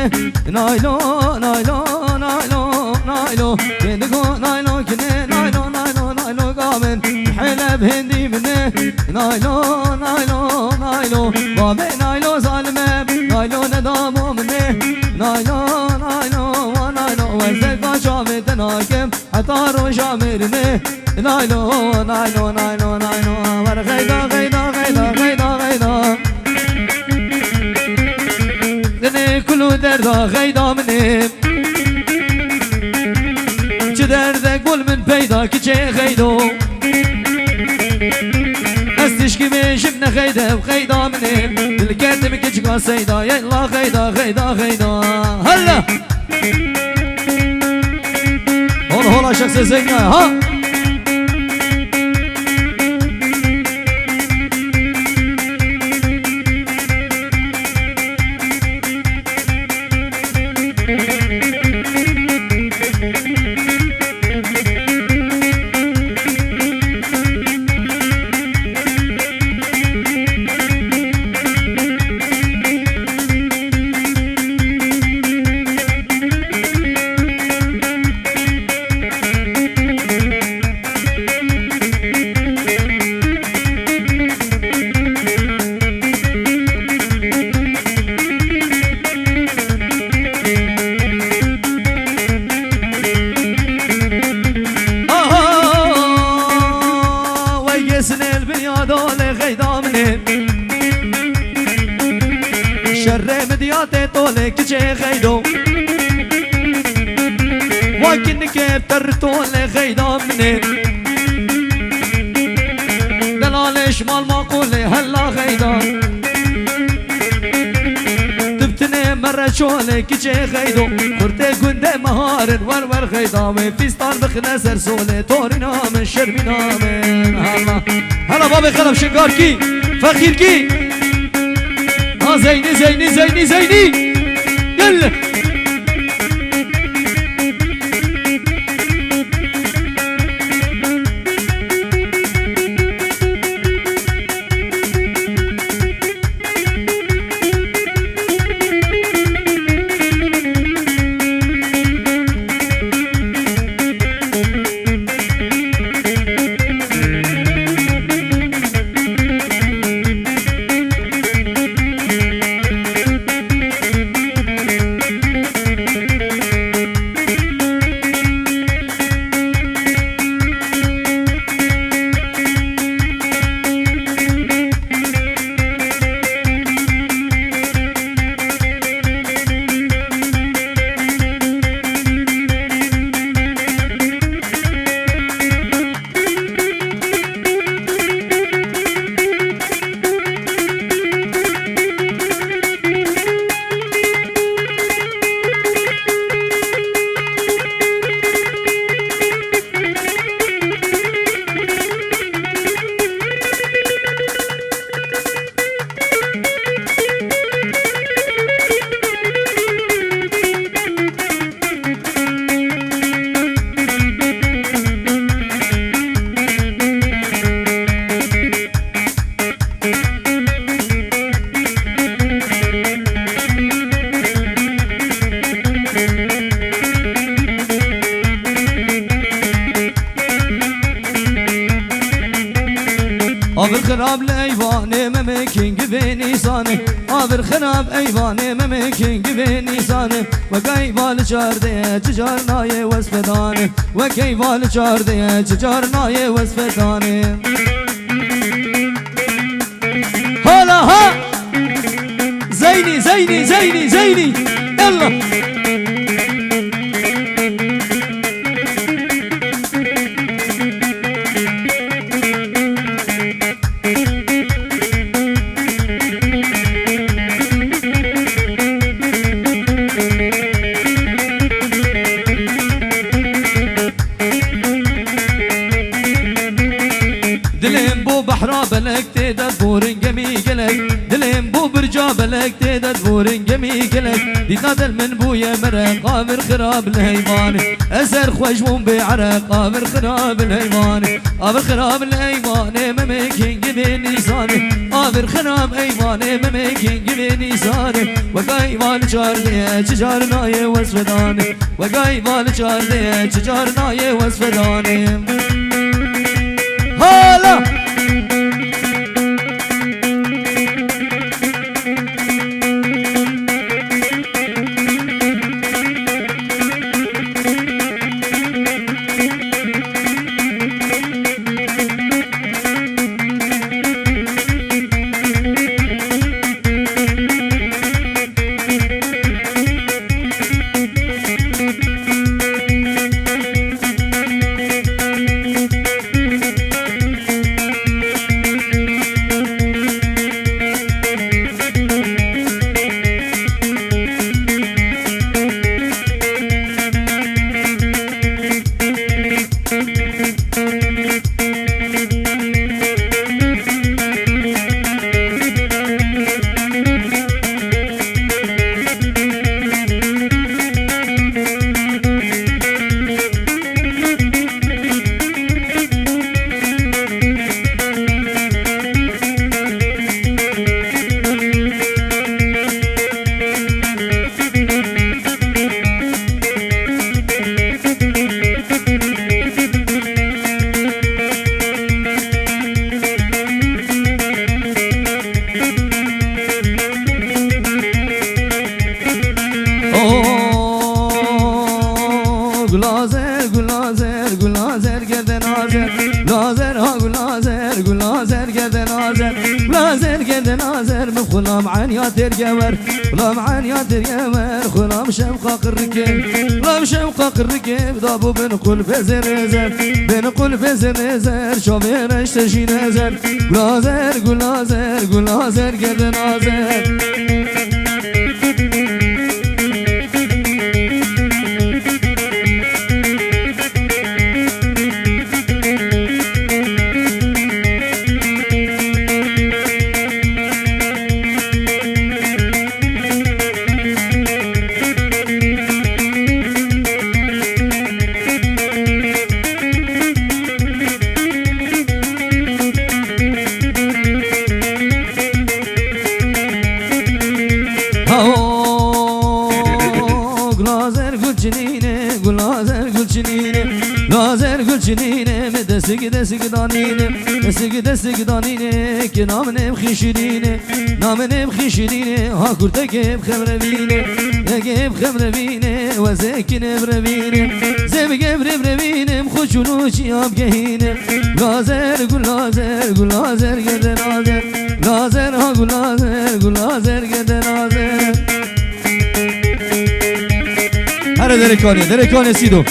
منه نايلو نايلو نايلو نايلو كندقو نايلو كنه نايلو نايلو نايلو قامن حلب هندي منه نايلو نايلو نايلو بابي نايلو ظالمه نايلو ندامو منه نايلو نايلو ونايلو وزدقا شامت ناكم حتارو شامرنه نايلو نايلو نايلو نايلو ورغيدا غيدا غيدا غيدا غيدا دني كلو دردا غيدا منه چه دردك بول من پیدا که چه غیدو استش که میشم نخیده و خیدا منه دل کردم که چکا سیدا یلا خیدا خیدا خیدا هلا هلا هلا شخص زنگا ها كجي غيدو وكن كبتر طول غيدا مني دلال شمال ما قولي هلا غيدا تبتني مرة شولي كجي غيدو كرتي قندي مهار ورور غيدا وفيستان بخنا سرسولي تورينا من شربينا من هلا هلا بابي خلب شنقار كي فخير كي ها زيني زيني زيني زيني يلا آبر خراب لیوانه ممکن گوه نیسانه آبر خراب ایوانه ممکن گوه نیسانه و گیوال چارده چجار نای وصفتانه و گیوال چارده چجار نای وصفتانه حالا ها زینی زینی زینی زینی يلا دلم بو بحرا بلك تدبور قمي قلك دلم بو برجا بلك دد بورن جمي كلك دي نادل من بويا مرق قابر خراب الهيمان أسر خوشمون بعرق قابر خراب الهيمان قابر خراب الهيمان ممكن جبين نيسان قابر خراب هيمان ممكن جبين نيسان وقاي والجاردية تجارنا يوسفدان وقاي والجاردية تجارنا يوسفدان هلا خلام عن يا ترجمر خلام عن يا ترجمر خلام شمقاق الركب خلام شمقاق الركب ضابو بنقول بزر زر بنقول بزر زر شوفين اشتشي نزر غلازر غلازر غلازر قد نازر جنينه مدسق دسق دانينه دسق دسق دانينه که نامنه بخشرينه نامنه بخشرينه ها كرتك بخمربينه يجيب خمربينه وزكنه بربينه زبق بربينه مخشونوش ياب جهينه غازر غلازر غلازر قد نازر غازر ها غلازر غلازر قد نازر هره دركاني سيدو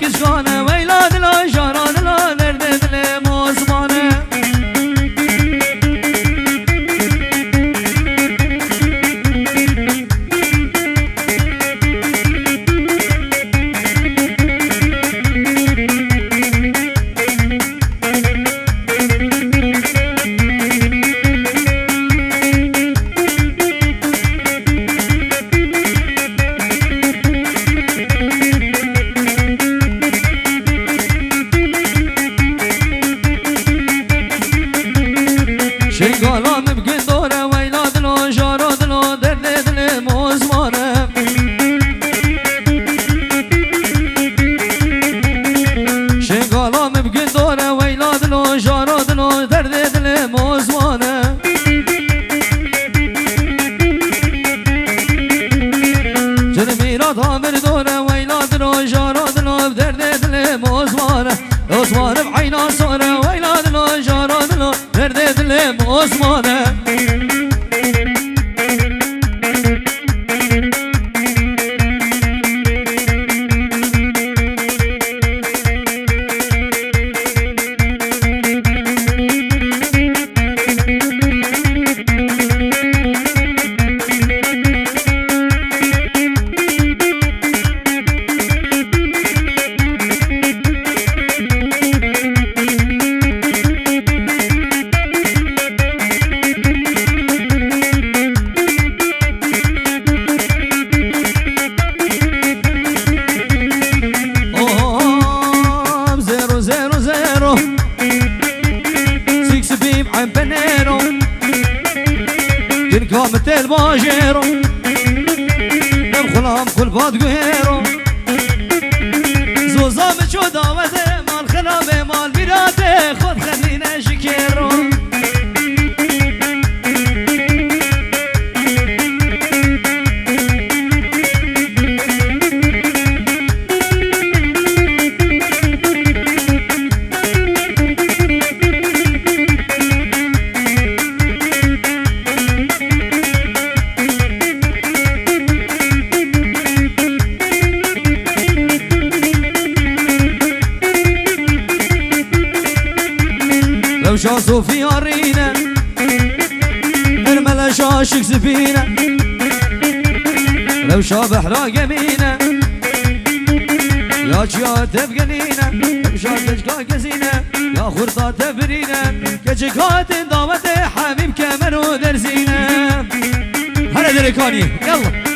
كشكانه ويلاد لا جاران لا درد دل موسمانه شنقالا مبقين دوره ويلاد لو جاراد لو درد دل موزمانه شنقالا مبقين دوره ويلاد لو جاراد لو درد دل موزمانه جرميرات عامر دوره ويلاد لو جاراد لو درد دل موزمانه عثمان بعينا صوره ويلاد لو جاراد لو درد دل موزمانه قامت الباجيرو نبخلام كل باد قهيرو زوزا بشو داوته مال خلابه مال براته خود خلينا شكيرو لو شاسو في عرينا ارملا شاشك سفينة لو شابح راقمينا يا جيات تبقنينا مشاكش كاكسينا يا خرطة تبرينا كجكات دامت حبيب كمن ودرسينا هلا دريكاني يلا